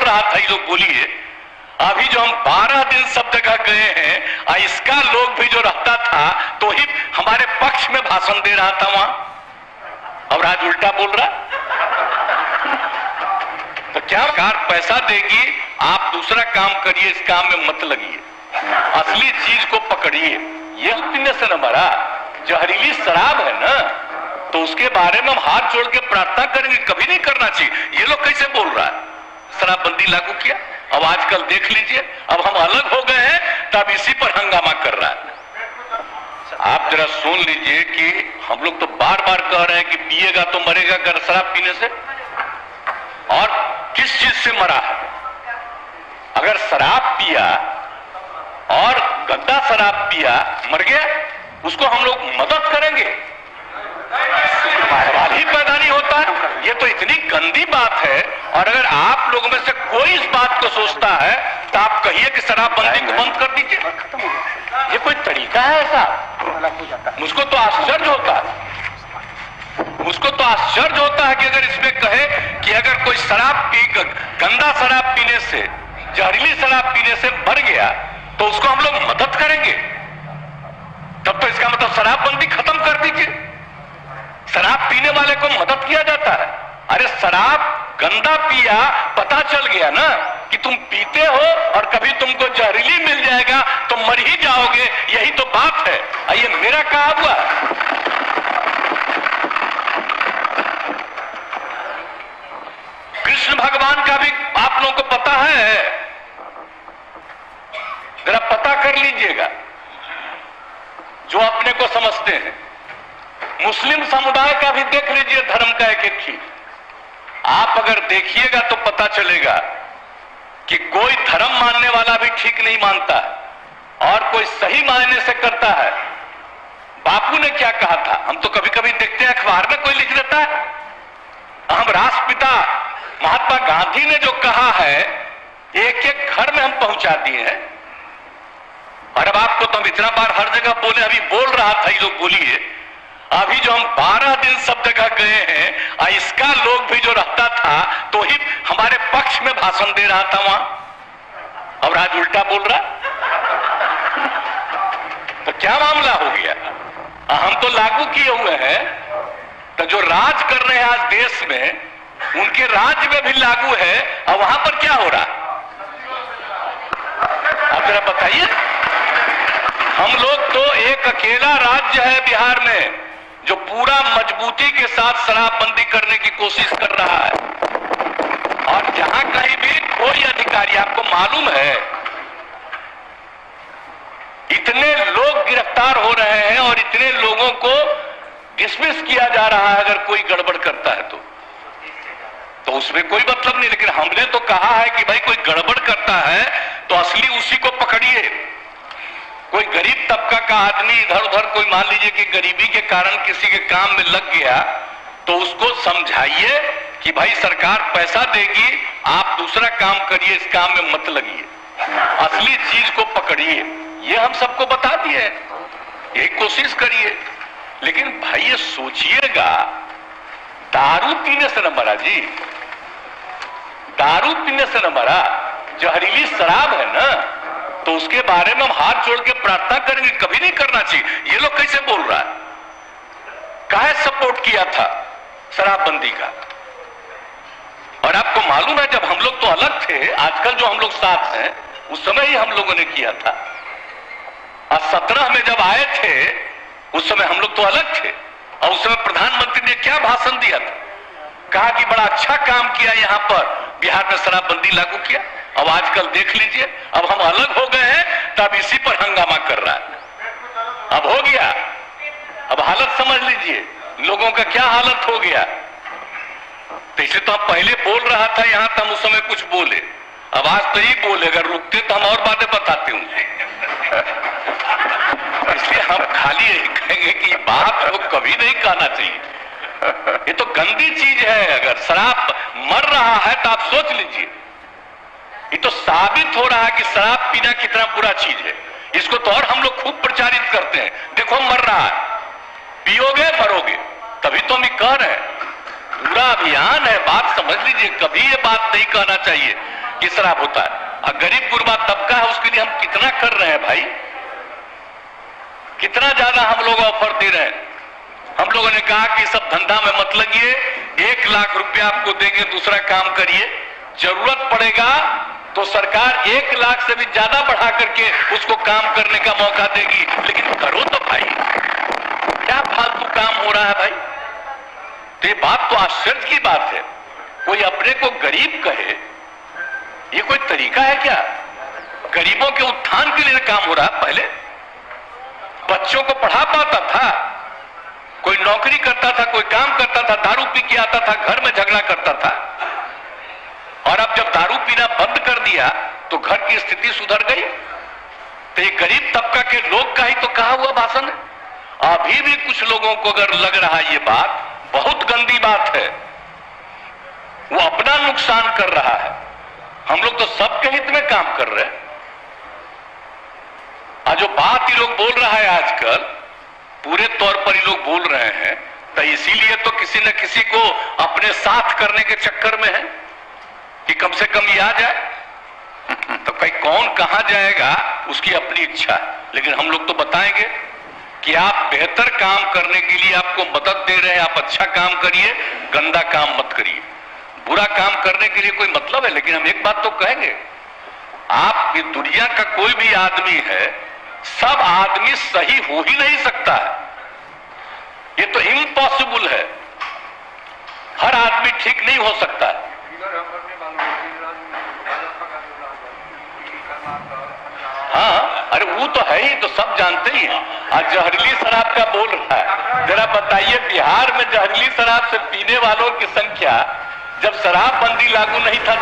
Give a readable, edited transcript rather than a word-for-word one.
रहा था, ये लोग बोलिए, अभी जो हम 12 दिन सब जगह गए हैं, इसका लोग भी जो रहता था तो ही हमारे पक्ष में भाषण दे रहा था वहां, और आज उल्टा बोल रहा। तो क्या सरकार पैसा देगी, आप दूसरा काम करिए, इस काम में मत लगिए, असली चीज को पकड़िए। ये पीने से न मरा, जहरीली शराब है ना, तो उसके बारे में हम हाथ जोड़ के प्रार्थना करेंगे, कभी नहीं करना चाहिए। ये लोग कैसे बोल रहा है, शराबबंदी लागू किया, अब आजकल देख लीजिए, अब हम अलग हो गए हैं तब इसी पर हंगामा कर रहा है। आप जरा सुन लीजिए कि हम लोग तो बार बार कह रहे हैं कि पिएगा तो मरेगा, अगर शराब पीने से, और किस चीज से मरा है। अगर शराब पिया और गंदा शराब पिया, मर गया, उसको हम लोग मदद करेंगे, सवाल ही पैदा नहीं होता है। ये तो इतनी गंदी बात है, और अगर आप लोगों में से कोई इस बात को सोचता है तो आप कहिए कि शराबबंदी को बंद कर दीजिए। ये कोई तरीका है ऐसा? मुझको तो आश्चर्य होता है, मुझको तो आश्चर्य होता है कि अगर इसमें कहे कि अगर कोई शराब गंदा शराब पीने से, जहरीली शराब पीने से मर गया तो उसको हम लोग मदद करेंगे, तब तो इसका मतलब शराबबंदी खत्म कर दीजिए। शराब पीने वाले को मदद किया जाता है। अरे शराब गंदा पिया, पता चल गया ना कि तुम पीते हो और कभी तुमको जहरीली मिल जाएगा तो मर ही जाओगे, यही तो बात है। ये मेरा कहा हुआ। कृष्ण भगवान का भी आप लोगों को पता है, जरा पता कर लीजिएगा जो अपने को समझते हैं। मुस्लिम समुदाय का भी देख लीजिए, धर्म का एक एक चीज आप अगर देखिएगा तो पता चलेगा कि कोई धर्म मानने वाला भी ठीक नहीं मानता है और कोई सही मायने से करता है। बापू ने क्या कहा था, हम तो कभी कभी देखते हैं अखबार में कोई लिख देता है, हम राष्ट्रपिता महात्मा गांधी ने जो कहा है एक एक घर में हम पहुंचा दिए हैं। और अब आपको तो हम इतना बार हर जगह बोले, अभी बोल रहा था, ये लोग बोलिए, अभी जो हम 12 दिन सब जगह गए हैं, इसका लोग भी जो रहता था तो ही हमारे पक्ष में भाषण दे रहा था वहां, और आज उल्टा बोल रहा। तो क्या मामला हो गया? हम तो लागू किए हुए हैं, तो जो राज कर रहे हैं आज देश में, उनके राज्य में भी लागू है, और वहां पर क्या हो रहा? आप जरा बताइए। हम लोग तो एक अकेला राज्य है बिहार में जो पूरा मजबूती के साथ शराबबंदी करने की कोशिश कर रहा है, और जहां कहीं भी कोई अधिकारी, आपको मालूम है इतने लोग गिरफ्तार हो रहे हैं और इतने लोगों को डिसमिस किया जा रहा है अगर कोई गड़बड़ करता है तो उसमें कोई मतलब नहीं। लेकिन हमने तो कहा है कि भाई कोई गड़बड़ करता है तो असली उसी को पकड़िए। कोई गरीब तबका का आदमी इधर उधर, कोई मान लीजिए कि गरीबी के कारण किसी के काम में लग गया, तो उसको समझाइए कि भाई सरकार पैसा देगी, आप दूसरा काम करिए, इस काम में मत लगिए, असली चीज को पकड़िए। ये हम सबको बता दिए, यही कोशिश करिए। लेकिन भाई ये सोचिएगा, दारू पीने से न मरा जी, दारू पीने से न मरा, जहरीली शराब है ना, तो उसके बारे में हम हाथ जोड़ के प्रार्थना करेंगे, कभी नहीं करना चाहिए। ये लोग कैसे बोल रहा है? काहे सपोर्ट किया था शराबबंदी का? और आपको मालूम है जब हम लोग तो अलग थे, आजकल जो हम लोग साथ हैं, उस समय ही हम लोगों ने किया था। और 17 में जब आए थे उस समय हम लोग तो अलग थे, और उस समय प्रधानमंत्री ने क्या भाषण दिया था, कहा कि बड़ा अच्छा काम किया यहाँ पर, बिहार में शराबबंदी लागू किया। अब आजकल देख लीजिए, अब हम अलग हो गए हैं तब इसी पर हंगामा कर रहा है। अब हो गया, अब हालत समझ लीजिए लोगों का क्या हालत हो गया। तो इसे तो हम पहले बोल रहा था यहां, तो हम उस समय कुछ बोले, अब आज तो ही बोले, अगर रुकते तो हम और बातें बताते होंगे। इसलिए हम खाली यही कहेंगे कि बात को कभी नहीं कहना चाहिए। ये तो गंदी चीज है। अगर शराब मर रहा है तो आप सोच लीजिए, ये तो साबित हो रहा है कि शराब पीना कितना बुरा चीज है। इसको तो और हम लोग खूब प्रचारित करते हैं, देखो मर रहा है, पियोगे मरोगे, तभी तो हम कह रहे हैं। पूरा अभियान है, बात समझ लीजिए। कभी ये बात नहीं कहना चाहिए कि शराब होता है। और गरीब गुरबा तबका है, उसके लिए हम कितना कर रहे हैं भाई, कितना ज्यादा हम लोग ऑफर दे रहे हैं। हम लोगों ने कहा कि सब धंधा में मत लगिए, 1 लाख रुपया आपको देंगे, दूसरा काम करिए, जरूरत पड़ेगा तो सरकार 1 लाख से भी ज्यादा बढ़ा करके उसको काम करने का मौका देगी, लेकिन करो तो भाई, क्या फालतू काम हो रहा है भाई। तो ये बात तो आश्चर्य की बात है, कोई अपने को गरीब कहे, ये कोई तरीका है क्या। गरीबों के उत्थान के लिए काम हो रहा है। पहले बच्चों को पढ़ा पाता था, कोई नौकरी करता था, कोई काम करता था, दारू पी के आता था, घर में झगड़ा करता था, और अब जब दारू पीना बंद कर दिया तो घर की स्थिति सुधर गई। तो ये गरीब तबका के लोग का ही तो कहा हुआ भाषण है। अभी भी कुछ लोगों को अगर लग रहा है ये बात बहुत गंदी बात है, वो अपना नुकसान कर रहा है। हम लोग तो सबके हित में काम कर रहे हैं। जो बात ये लोग बोल रहा है आजकल, पूरे तौर पर ये लोग बोल रहे हैं, तो इसीलिए तो किसी न किसी को अपने साथ करने के चक्कर में है कि कम से कम ये आ जाए। तो भाई कौन कहां जाएगा उसकी अपनी इच्छा है, लेकिन हम लोग तो बताएंगे कि आप बेहतर काम करने के लिए आपको मदद दे रहे हैं, आप अच्छा काम करिए, गंदा काम मत करिए। बुरा काम करने के लिए कोई मतलब है, लेकिन हम एक बात तो कहेंगे, आप ये दुनिया का कोई भी आदमी है, सब आदमी सही हो ही नहीं सकता है, ये तो इम्पॉसिबल है। हर आदमी ठीक नहीं हो सकता है। हाँ, अरे वो तो है ही, तो सब जानते ही हैं। आज जहरीली शराब का बोल रहा है, जरा बताइए बिहार में जहरीली शराब से पीने वालों की संख्या, जब शराब बंदी लागू नहीं था